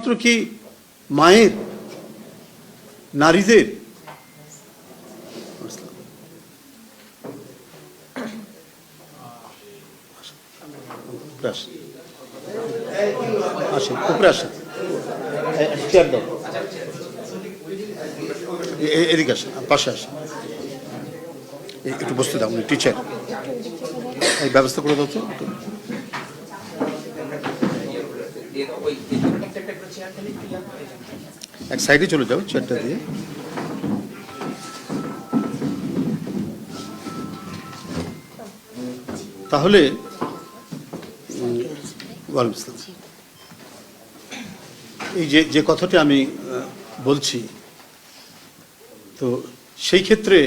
শুধুমাত্র কি মায়ের, নারীদের? আসেন, উপরে আসেন, চেয়ার দাও, এদিকে আসেন, পাশে আসেন, একটু বসতে দাও, উনি টিচার, এই ব্যবস্থা করে দাও তো। এক সাইডে চলে যাও চেয়ারটা দিয়ে। তাহলে এই যে কথাটি আমি বলছি, তো সেই ক্ষেত্রে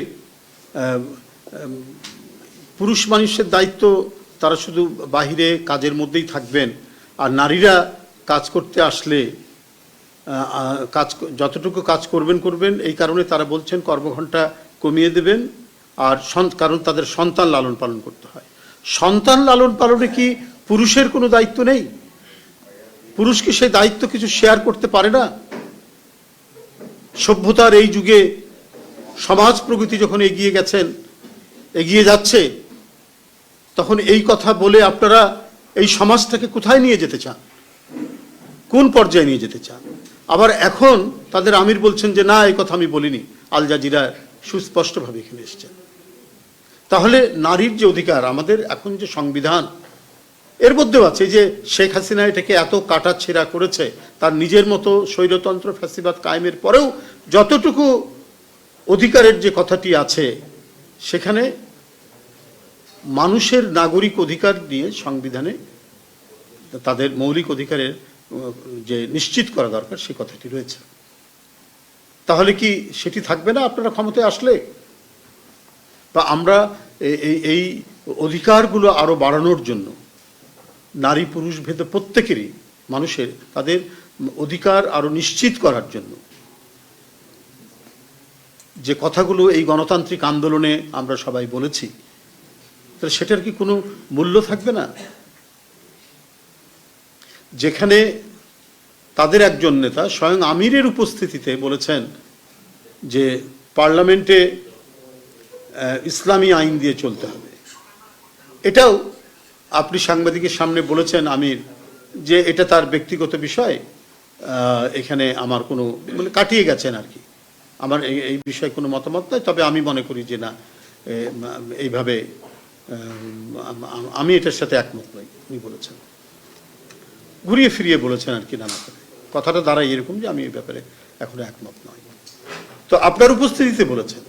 পুরুষ মানুষের দায়িত্ব, তারা শুধু বাহিরে কাজের মধ্যেই থাকবেন, আর নারীরা কাজ করতে আসলে কাজ যতটুকু কাজ করবেন, এই কারণে তারা বলছেন কর্মঘণ্টা কমিয়ে দেবেন, আর কারণ তাদের সন্তান লালন পালন করতে হয়। সন্তান লালন পালনে কি পুরুষের কোনো দায়িত্ব নেই? পুরুষ কি সেই দায়িত্ব কিছু শেয়ার করতে পারে না? সভ্যতার এই যুগে সমাজ প্রগতি যখন এগিয়ে যাচ্ছে, তখন এই কথা বলে আপনারা এই সমাজটাকে কোথায় নিয়ে যেতে চান, কোন পর্যায়ে নিয়ে যেতে চান? আবার এখন তাদের আমির বলছেন যে না, এই কথা আমি বলিনি। আল জাজিরা সুস্পষ্টভাবে এখানে এসেছেন। তাহলে নারীর যে অধিকার, আমাদের এখন যে সংবিধান, এর মধ্যেও আছে যে শেখ হাসিনা এটাকে এত কাটাছেঁড়া করেছে, তার নিজের মতো স্বৈরতন্ত্র ফ্যাসিবাদ কায়েমের পরেও যতটুকু অধিকারের যে কথাটি আছে, সেখানে মানুষের নাগরিক অধিকার নিয়ে সংবিধানে তাদের মৌলিক অধিকারের যে নিশ্চিত করা দরকার, সে কথাটি রয়েছে। তাহলে কি সেটি থাকবে না আপনারা ক্ষমতায় আসলে? বা আমরা এই অধিকারগুলো আরো বাড়ানোর জন্য নারী পুরুষ ভেদে প্রত্যেকেরই, মানুষের তাদের অধিকার আরো নিশ্চিত করার জন্য যে কথাগুলো এই গণতান্ত্রিক আন্দোলনে আমরা সবাই বলেছি, তাহলে সেটার কি কোনো মূল্য থাকবে না? যেখানে তাদের একজন নেতা স্বয়ং আমিরের উপস্থিতিতে বলেছেন যে পার্লামেন্টে ইসলামী আইন দিয়ে চলতে হবে। এটাও আপনি সাংবাদিকের সামনে বলেছেন আমির যে এটা তার ব্যক্তিগত বিষয়, এখানে আমার কোনো, মানে কাটিয়ে গেছেন আর কি, আমার এই বিষয়ে কোনো মতামত নাই, তবে আমি মনে করি যে না, এইভাবে আমি এটার সাথে একমত নই, উনি বলেছেন, ঘুরিয়ে ফিরিয়ে বলেছেন আর কি, নানা করে কথাটা দাঁড়ায় এরকম যে আমি এই ব্যাপারে এখনো একমত নই। তো আপনার উপস্থিতিতে বলেছেন।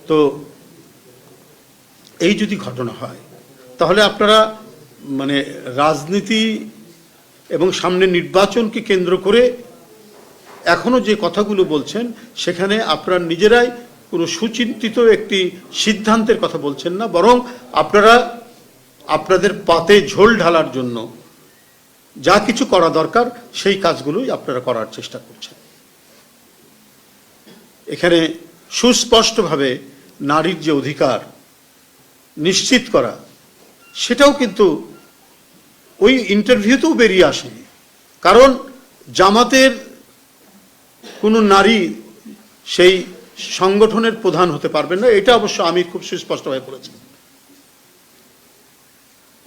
তো এই যদি ঘটনা হয়, তাহলে আপনারা মানে রাজনীতি এবং সামনে নির্বাচনকে কেন্দ্র করে এখনো যে কথাগুলো বলছেন, সেখানে আপনারা নিজেরাই কোনো সুচিন্তিত একটি সিদ্ধান্তের কথা বলছেন না, বরং আপনারা আপনাদের পাতে ঝোল ঢালার জন্য যা কিছু করা দরকার সেই কাজগুলোই আপনারা করার চেষ্টা করছেন। এখানে সুস্পষ্টভাবে নারীর যে অধিকার নিশ্চিত করা, সেটাও কিন্তু ওই ইন্টারভিউতেও বেরিয়ে আসেনি। কারণ জামাতের কোনো নারী সেই সংগঠনের প্রধান হতে পারবেন না, এটা অবশ্য আমির খুব সুস্পষ্টভাবে বলেছেন।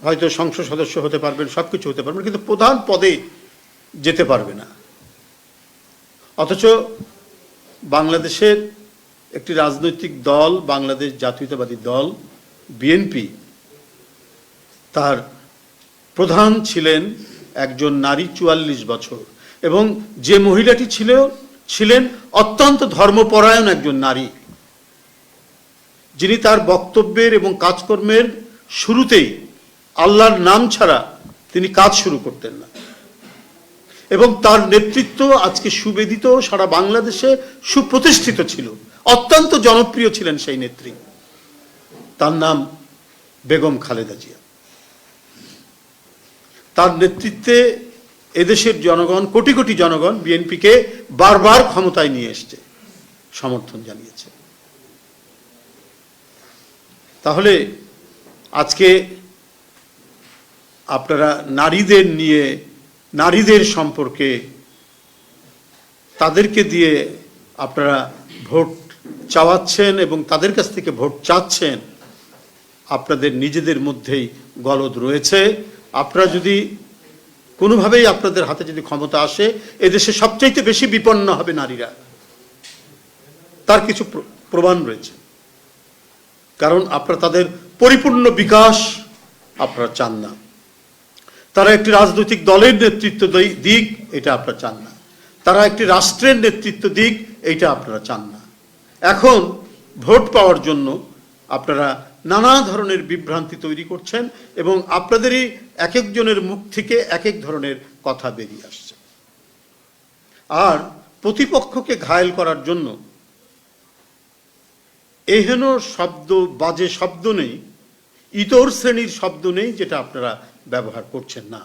হয়তো সংসদ সদস্য হতে পারবেন, সবকিছু হতে পারবেন, কিন্তু প্রধান পদে যেতে পারবে না। অথচ বাংলাদেশের একটি রাজনৈতিক দল, বাংলাদেশ জাতীয়তাবাদী দল বিএনপি, তার প্রধান ছিলেন একজন নারী, 44 বছর, এবং যে মহিলাটি ছিলেন অত্যন্ত ধর্মপরায়ণ একজন নারী, যিনি তার বক্তব্যের এবং কাজকর্মের শুরুতেই আল্লাহর নাম ছাড়া তিনি কাজ শুরু করতেন না, এবং তার নেতৃত্ব আজকে সুবেদিত, সারা বাংলাদেশে সুপ্রতিষ্ঠিত ছিল, অত্যন্ত জনপ্রিয় ছিলেন সেই নেত্রী। তার নাম বেগম খালেদা জিয়া। তার নেতৃত্বে এদেশের জনগণ, কোটি কোটি জনগণ বিএনপিকে বারবার ক্ষমতায় নিয়ে এসেছে, সমর্থন জানিয়েছে। তাহলে আজকে আপনারা নারীদের নিয়ে নারীদের সম্পর্কে তাদেরকে দিয়ে আপনারা ভোট চাওয়াচ্ছেন এবং তাদের কাছ থেকে ভোট চাচ্ছেন, আপনাদের নিজেদের মধ্যেই গলদ রয়েছে। আপনারা যদি কোনোভাবেই আপনাদের হাতে যদি ক্ষমতা আসে, এদেশে সবচাইতে বেশি বিপন্ন হবে নারীরা, তার কিছু প্রমাণ রয়েছে। কারণ আপনারা তাদের পরিপূর্ণ বিকাশ আপনারা চান না, তারা একটি রাজনৈতিক দলের নেতৃত্ব দিক, এটা আপনারা চান না, তারা একটি রাষ্ট্রের নেতৃত্ব দিক, এইটা আপনারা চান না। এখন ভোট পাওয়ার জন্য আপনারা নানা ধরনের বিভ্রান্তি তৈরি করছেন এবং আপনাদেরই এক একজনের মুখ থেকে এক এক ধরনের কথা বেরিয়ে আসছে। আর প্রতিপক্ষকে ঘায়েল করার জন্য এহেন শব্দ, বাজে শব্দ নেই, ইতর শ্রেণীর শব্দ নেই যেটা আপনারা ব্যবহার করছেন না।